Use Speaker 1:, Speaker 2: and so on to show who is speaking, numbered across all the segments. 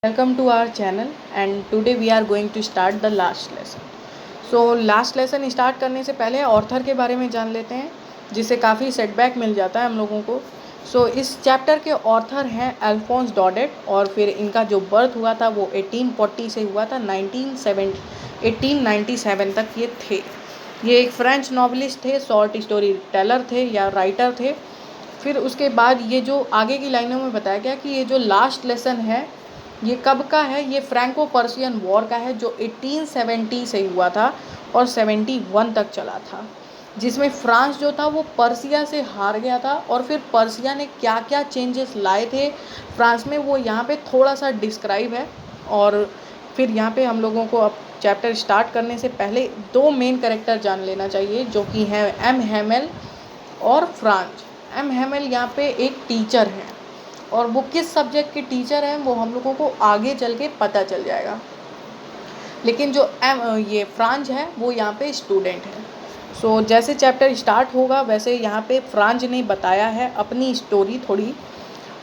Speaker 1: Welcome to our channel and today we are going to start the last lesson. So last lesson start करने से पहले author के बारे में जान लेते हैं जिससे काफ़ी सेटबैक मिल जाता है हम लोगों को. सो इस चैप्टर के ऑथर हैं अल्फोंस डॉडेट और फिर इनका जो बर्थ हुआ था वो 1840 से हुआ था 1897 तक ये थे. ये एक फ्रेंच नॉवलिस्ट थे, शॉर्ट स्टोरी टेलर थे या राइटर थे. फिर उसके बाद ये जो आगे की लाइनों में बताया गया कि ये जो लास्ट लेसन है ये कब का है, ये फ्रैंको पर्शियन वॉर का है जो 1870 से हुआ था और 71 तक चला था, जिसमें फ्रांस जो था वो पर्सिया से हार गया था. और फिर पर्सिया ने क्या क्या चेंजेस लाए थे फ्रांस में वो यहाँ पे थोड़ा सा डिस्क्राइब है. और फिर यहाँ पे हम लोगों को अब चैप्टर स्टार्ट करने से पहले दो मेन कैरेक्टर जान लेना चाहिए जो कि हैं एम हैमेल और फ्रांज. एम हैमेल यहाँ पे एक टीचर हैं और वो किस सब्जेक्ट के टीचर हैं वो हम लोगों को आगे चल के पता चल जाएगा. लेकिन जो ये फ्रांज है वो यहाँ पे स्टूडेंट है. सो जैसे चैप्टर स्टार्ट होगा वैसे यहाँ पे फ्रांज ने बताया है अपनी स्टोरी थोड़ी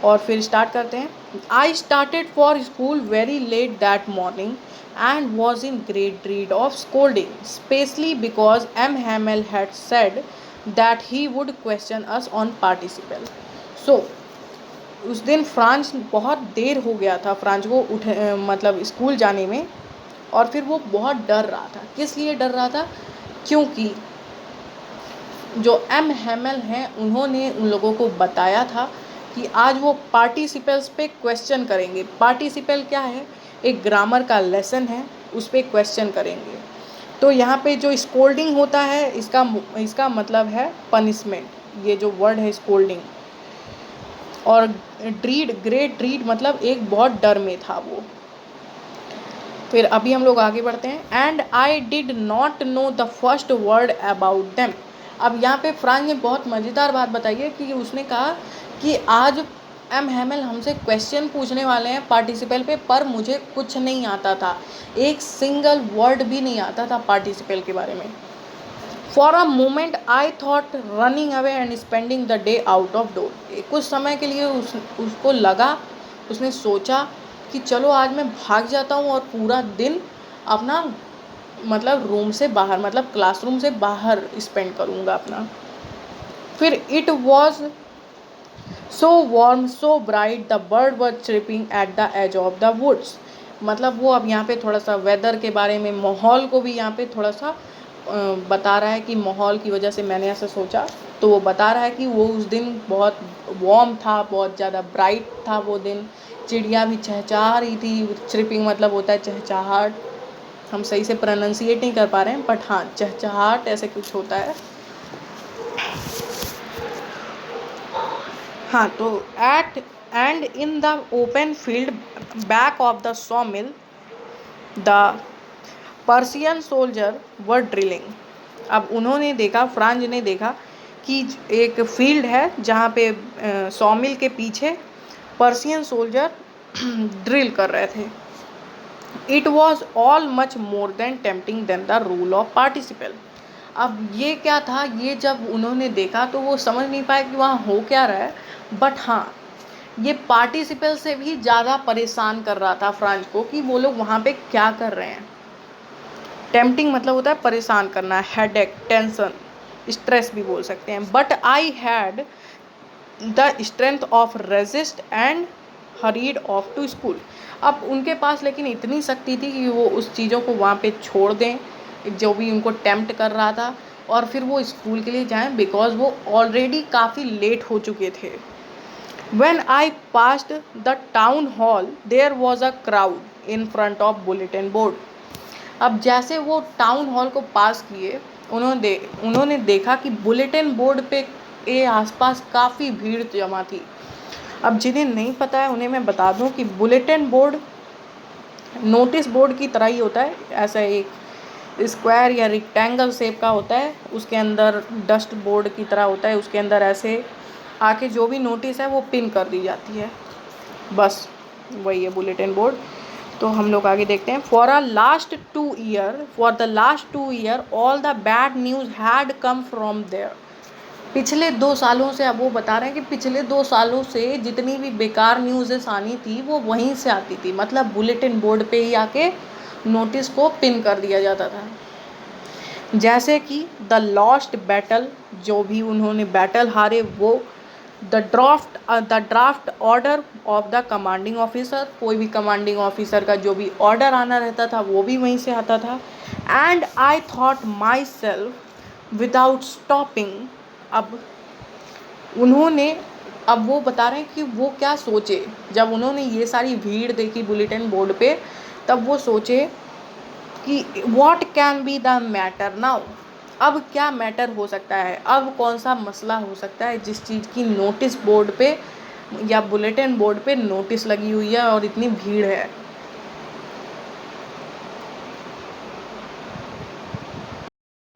Speaker 1: और फिर स्टार्ट करते हैं. I started for school very let that morning and was in great dread of scolding, especially because M. Hamel had said that he would question us on participle. So, उस दिन France बहुत देर हो गया था France को मतलब school जाने में और फिर वो बहुत डर रहा था. किस लिए डर रहा था? क्योंकि जो एम हैमेल हैं उन्होंने उन लोगों को बताया था कि आज वो पार्टिसिपल्स पे क्वेश्चन करेंगे. पार्टिसिपल क्या है? एक ग्रामर का लेसन है, उस पर क्वेश्चन करेंगे. तो यहाँ पे जो स्कोल्डिंग होता है इसका मतलब है पनिशमेंट. ये जो वर्ड है स्कोल्डिंग. और ड्रीड, ग्रेट ड्रीड मतलब एक बहुत डर में था वो. फिर अभी हम लोग आगे बढ़ते हैं. And I did not know the first word about them. अब यहाँ पे फ्रांस ने बहुत मज़ेदार बात बताई है कि उसने कहा कि आज एम हैमेल हमसे क्वेश्चन पूछने वाले हैं पार्टिसिपल पे, पर मुझे कुछ नहीं आता था, एक सिंगल वर्ड भी नहीं आता था पार्टिसिपल के बारे में. For a moment I thought running away and spending the day out of door. कुछ समय के लिए उसको लगा, उसने सोचा कि चलो आज मैं भाग जाता हूँ और पूरा दिन अपना मतलब रूम से बाहर मतलब क्लासरूम से बाहर स्पेंड करूँगा अपना. फिर it was so warm so bright the bird were chirping at the edge of the woods. मतलब वो अब यहाँ पे थोड़ा सा वेदर के बारे में, माहौल को भी यहाँ पे थोड़ा सा बता रहा है कि माहौल की वजह से मैंने ऐसा सोचा. तो वो बता रहा है कि वो उस दिन बहुत वार्म था, बहुत ज़्यादा ब्राइट था वो दिन. चिड़िया भी चहचहा रही थी. चिरपिंग मतलब होता है चहचहाट. हम सही से प्रोनाउंसिएट नहीं कर पा रहे हैं बट हाँ चहचहाट ऐसे कुछ होता है. हाँ तो at end in the open field back of the saw mill the Persian soldier were drilling. अब उन्होंने देखा, फ्रांज ने देखा कि एक फील्ड है जहाँ पे सॉ मिल के पीछे पर्सियन सोल्जर ड्रिल कर रहे थे. It was all much more than tempting than the rule of participle. अब ये क्या था, ये जब उन्होंने देखा तो वो समझ नहीं पाए कि वहाँ हो क्या रहा है. बट हाँ ये पार्टिसिपल से भी ज़्यादा परेशान कर रहा था फ्रांस को कि वो लोग वहाँ पे क्या कर रहे हैं. टेम्पटिंग मतलब होता है परेशान करना, हेडेक, टेंशन, स्ट्रेस भी बोल सकते हैं. But I had the strength of resist and hatred of to school. अब उनके पास लेकिन इतनी शक्ति थी कि वो उस चीज़ों को वहाँ पे छोड़ दें जो भी उनको टेम्प्ट कर रहा था और फिर वो स्कूल के लिए जाएं बिकॉज वो ऑलरेडी काफ़ी लेट हो चुके थे. When I passed the town hall, there was a crowd in front of bulletin board. अब जैसे वो टाउन हॉल को पास किए उन्होंने देखा कि बुलेटिन बोर्ड पे के आसपास काफ़ी भीड़ जमा थी. अब जिन्हें नहीं पता है उन्हें मैं बता दूं कि बुलेटिन बोर्ड नोटिस बोर्ड की तरह ही होता है. ऐसा एक स्क्वायर या रेक्टेंगल शेप का होता है, उसके अंदर डस्ट बोर्ड की तरह होता है, उसके अंदर ऐसे आके जो भी नोटिस है वो पिन कर दी जाती है. बस वही है बुलेटिन बोर्ड. तो हम लोग आगे देखते हैं. For the last 2 year all the bad news had come from there. पिछले 2 सालों से, अब वो बता रहे हैं कि पिछले 2 सालों से जितनी भी बेकार न्यूज़ेस आनी थी वो वहीं से आती थी, मतलब बुलेटिन बोर्ड पे ही आके नोटिस को पिन कर दिया जाता था। जैसे कि द लॉस्ट बैटल, जो भी उन्होंने बैटल हारे वो, the draft order of the commanding officer, कोई भी कमांडिंग ऑफिसर का जो भी ऑर्डर आना रहता था वो भी वहीं से आता था। And I thought my self without stopping. अब उन्होंने, अब वो बता रहे हैं कि वो क्या सोचे जब उन्होंने ये सारी भीड़ देखी बुलेटिन बोर्ड पे, तब वो सोचे कि what can be the matter now, अब क्या मैटर हो सकता है, अब कौन सा मसला हो सकता है जिस चीज़ की नोटिस बोर्ड पे या बुलेटिन बोर्ड पे नोटिस लगी हुई है और इतनी भीड़ है।